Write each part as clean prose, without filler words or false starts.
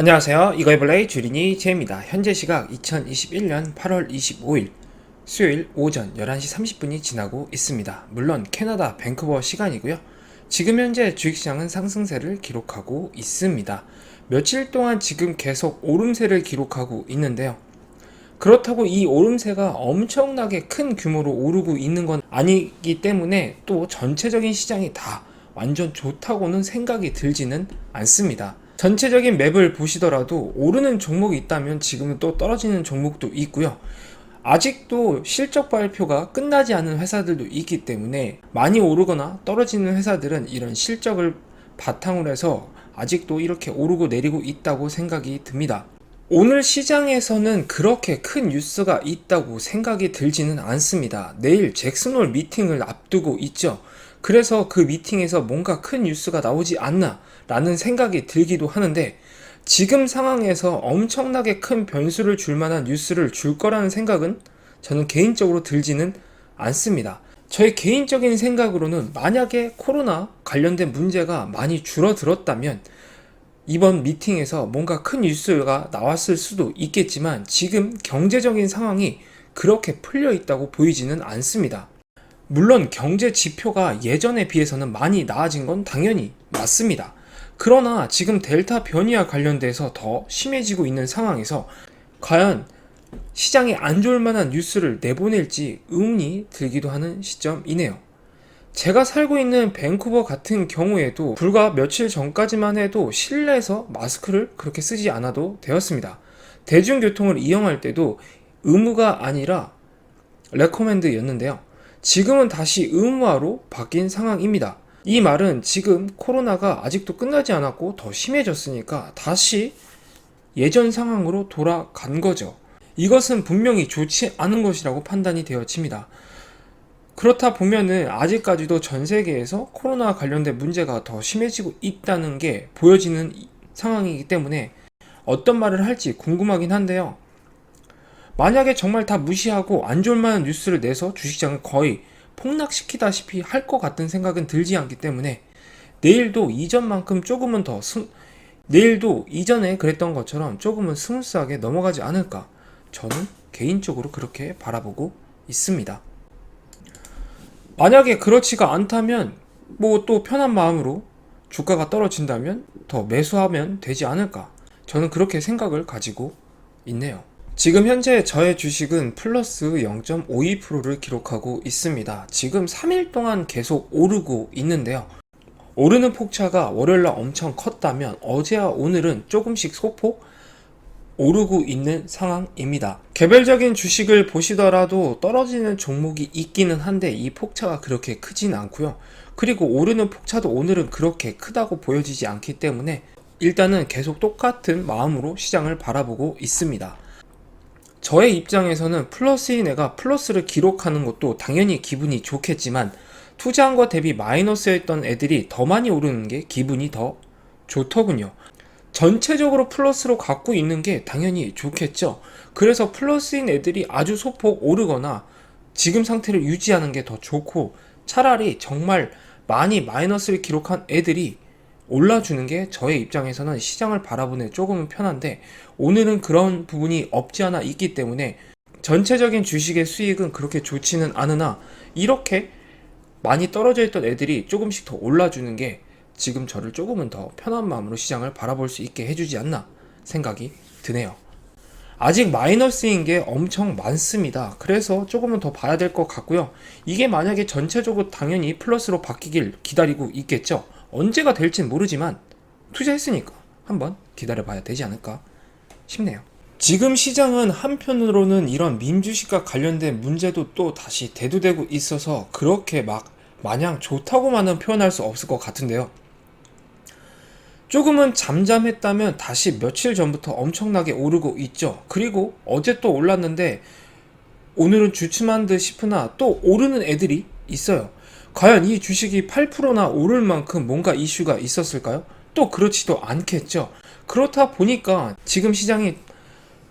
안녕하세요. 이거이블레이 주린이 제입니다. 현재 시각 2021년 8월 25일 수요일 오전 11시 30분이 지나고 있습니다. 물론 캐나다 밴쿠버 시간이고요. 지금 현재 주식시장은 상승세를 기록하고 있습니다. 며칠 동안 지금 계속 오름세를 기록하고 있는데요. 그렇다고 이 오름세가 엄청나게 큰 규모로 오르고 있는 건 아니기 때문에 또 전체적인 시장이 다 완전 좋다고는 생각이 들지는 않습니다. 전체적인 맵을 보시더라도 오르는 종목이 있다면 지금은 또 떨어지는 종목도 있고요. 아직도 실적 발표가 끝나지 않은 회사들도 있기 때문에 많이 오르거나 떨어지는 회사들은 이런 실적을 바탕으로 해서 아직도 이렇게 오르고 내리고 있다고 생각이 듭니다. 오늘 시장에서는 그렇게 큰 뉴스가 있다고 생각이 들지는 않습니다. 내일 잭슨홀 미팅을 앞두고 있죠. 그래서 그 미팅에서 뭔가 큰 뉴스가 나오지 않나 라는 생각이 들기도 하는데, 지금 상황에서 엄청나게 큰 변수를 줄 만한 뉴스를 줄 거라는 생각은 저는 개인적으로 들지는 않습니다. 저의 개인적인 생각으로는 만약에 코로나 관련된 문제가 많이 줄어들었다면 이번 미팅에서 뭔가 큰 뉴스가 나왔을 수도 있겠지만, 지금 경제적인 상황이 그렇게 풀려 있다고 보이지는 않습니다. 물론 경제 지표가 예전에 비해서는 많이 나아진 건 당연히 맞습니다. 그러나 지금 델타 변이와 관련돼서 더 심해지고 있는 상황에서 과연 시장이 안 좋을 만한 뉴스를 내보낼지 의문이 들기도 하는 시점이네요. 제가 살고 있는 밴쿠버 같은 경우에도 불과 며칠 전까지만 해도 실내에서 마스크를 그렇게 쓰지 않아도 되었습니다. 대중교통을 이용할 때도 의무가 아니라 레코멘드였는데요. 지금은 다시 의무화로 바뀐 상황입니다. 이 말은 지금 코로나가 아직도 끝나지 않았고 더 심해졌으니까 다시 예전 상황으로 돌아간 거죠. 이것은 분명히 좋지 않은 것이라고 판단이 되어집니다. 그렇다 보면은 아직까지도 전 세계에서 코로나 관련된 문제가 더 심해지고 있다는 게 보여지는 상황이기 때문에 어떤 말을 할지 궁금하긴 한데요. 만약에 정말 다 무시하고 안 좋을 만한 뉴스를 내서 주식시장을 거의 폭락시키다시피 할 것 같은 생각은 들지 않기 때문에 내일도 이전만큼 조금은 더 내일도 이전에 그랬던 것처럼 조금은 스무스하게 넘어가지 않을까, 저는 개인적으로 그렇게 바라보고 있습니다. 만약에 그렇지가 않다면 뭐 또 편한 마음으로 주가가 떨어진다면 더 매수하면 되지 않을까, 저는 그렇게 생각을 가지고 있네요. 지금 현재 저의 주식은 플러스 0.52%를 기록하고 있습니다. 지금 3일 동안 계속 오르고 있는데요. 오르는 폭차가 월요일날 엄청 컸다면 어제와 오늘은 조금씩 소폭 오르고 있는 상황입니다. 개별적인 주식을 보시더라도 떨어지는 종목이 있기는 한데 이 폭차가 그렇게 크진 않고요. 그리고 오르는 폭차도 오늘은 그렇게 크다고 보여지지 않기 때문에 일단은 계속 똑같은 마음으로 시장을 바라보고 있습니다. 저의 입장에서는 플러스인 애가 플러스를 기록하는 것도 당연히 기분이 좋겠지만, 투자한 것 대비 마이너스였던 애들이 더 많이 오르는 게 기분이 더 좋더군요. 전체적으로 플러스로 갖고 있는 게 당연히 좋겠죠. 그래서 플러스인 애들이 아주 소폭 오르거나 지금 상태를 유지하는 게 더 좋고, 차라리 정말 많이 마이너스를 기록한 애들이 올라주는 게 저의 입장에서는 시장을 바라보는 조금은 편한데, 오늘은 그런 부분이 없지 않아 있기 때문에 전체적인 주식의 수익은 그렇게 좋지는 않으나 이렇게 많이 떨어져 있던 애들이 조금씩 더 올라주는 게 지금 저를 조금은 더 편한 마음으로 시장을 바라볼 수 있게 해주지 않나 생각이 드네요. 아직 마이너스인 게 엄청 많습니다. 그래서 조금은 더 봐야 될 것 같고요. 이게 만약에 전체적으로 당연히 플러스로 바뀌길 기다리고 있겠죠. 언제가 될진 모르지만 투자했으니까 한번 기다려봐야 되지 않을까 싶네요. 지금 시장은 한편으로는 이런 민주주식과 관련된 문제도 또 다시 대두되고 있어서 그렇게 막 마냥 좋다고만은 표현할 수 없을 것 같은데요. 조금은 잠잠했다면 다시 며칠 전부터 엄청나게 오르고 있죠. 그리고 어제 또 올랐는데 오늘은 주춤한 듯 싶으나 또 오르는 애들이 있어요. 과연 이 주식이 8%나 오를 만큼 뭔가 이슈가 있었을까요? 또 그렇지도 않겠죠. 그렇다 보니까 지금 시장이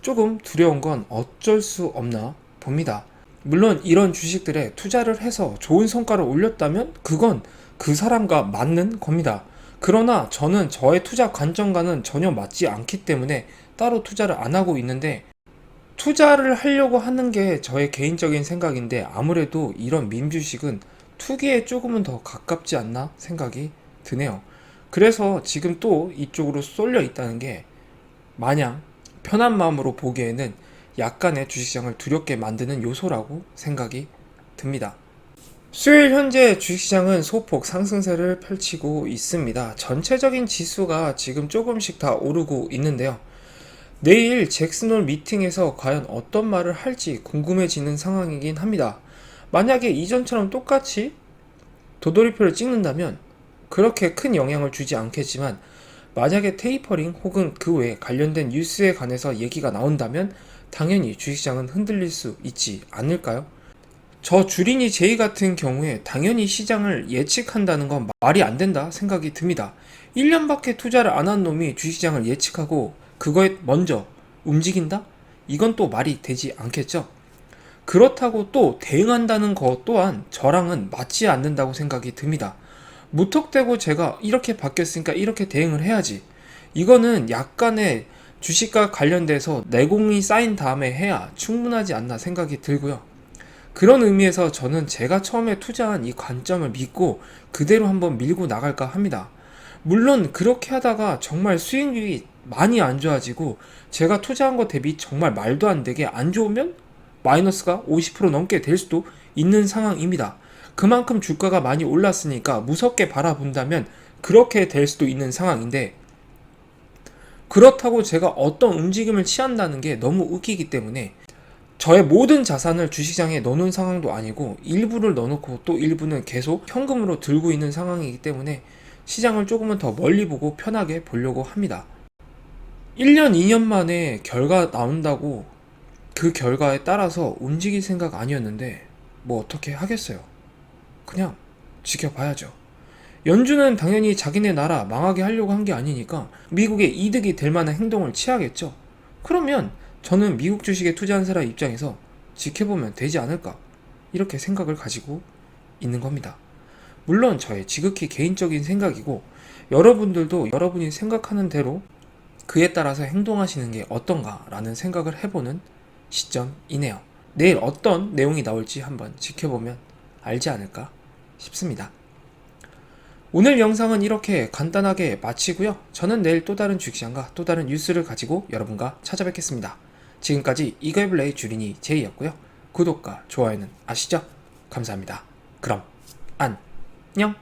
조금 두려운 건 어쩔 수 없나 봅니다. 물론 이런 주식들에 투자를 해서 좋은 성과를 올렸다면 그건 그 사람과 맞는 겁니다. 그러나 저는 저의 투자 관점과는 전혀 맞지 않기 때문에 따로 투자를 안 하고 있는데, 투자를 하려고 하는 게 저의 개인적인 생각인데 아무래도 이런 밈 주식은 투기에 조금은 더 가깝지 않나 생각이 드네요. 그래서 지금 또 이쪽으로 쏠려 있다는 게 마냥 편한 마음으로 보기에는 약간의 주식시장을 두렵게 만드는 요소라고 생각이 듭니다. 수요일 현재 주식시장은 소폭 상승세를 펼치고 있습니다. 전체적인 지수가 지금 조금씩 다 오르고 있는데요. 내일 잭슨홀 미팅에서 과연 어떤 말을 할지 궁금해지는 상황이긴 합니다. 만약에 이전처럼 똑같이 도돌이표를 찍는다면 그렇게 큰 영향을 주지 않겠지만, 만약에 테이퍼링 혹은 그 외에 관련된 뉴스에 관해서 얘기가 나온다면 당연히 주식시장은 흔들릴 수 있지 않을까요? 저 주린이 제이 같은 경우에 당연히 시장을 예측한다는 건 말이 안 된다 생각이 듭니다. 1년밖에 투자를 안 한 놈이 주식시장을 예측하고 그거에 먼저 움직인다? 이건 또 말이 되지 않겠죠? 그렇다고 또 대응한다는 것 또한 저랑은 맞지 않는다고 생각이 듭니다. 무턱대고 제가 이렇게 바뀌었으니까 이렇게 대응을 해야지, 이거는 약간의 주식과 관련돼서 내공이 쌓인 다음에 해야 충분하지 않나 생각이 들고요. 그런 의미에서 저는 제가 처음에 투자한 이 관점을 믿고 그대로 한번 밀고 나갈까 합니다. 물론 그렇게 하다가 정말 수익률이 많이 안 좋아지고 제가 투자한 것 대비 정말 말도 안 되게 안 좋으면 마이너스가 50% 넘게 될 수도 있는 상황입니다. 그만큼 주가가 많이 올랐으니까 무섭게 바라본다면 그렇게 될 수도 있는 상황인데, 그렇다고 제가 어떤 움직임을 취한다는 게 너무 웃기기 때문에 저의 모든 자산을 주식장에 넣어놓은 상황도 아니고 일부를 넣어놓고 또 일부는 계속 현금으로 들고 있는 상황이기 때문에 시장을 조금은 더 멀리 보고 편하게 보려고 합니다. 1년, 2년 만에 결과 나온다고 그 결과에 따라서 움직일 생각 아니었는데 뭐 어떻게 하겠어요. 그냥 지켜봐야죠. 연준은 당연히 자기네 나라 망하게 하려고 한 게 아니니까 미국에 이득이 될 만한 행동을 취하겠죠. 그러면 저는 미국 주식에 투자한 사람 입장에서 지켜보면 되지 않을까, 이렇게 생각을 가지고 있는 겁니다. 물론 저의 지극히 개인적인 생각이고 여러분들도 여러분이 생각하는 대로 그에 따라서 행동하시는 게 어떤가 라는 생각을 해보는 시점이네요. 내일 어떤 내용이 나올지 한번 지켜보면 알지 않을까 싶습니다. 오늘 영상은 이렇게 간단하게 마치고요. 저는 내일 또 다른 주식시장과 또 다른 뉴스를 가지고 여러분과 찾아뵙겠습니다. 지금까지 이거이블레이 주린이 제이였고요. 구독과 좋아요는 아시죠? 감사합니다. 그럼 안녕.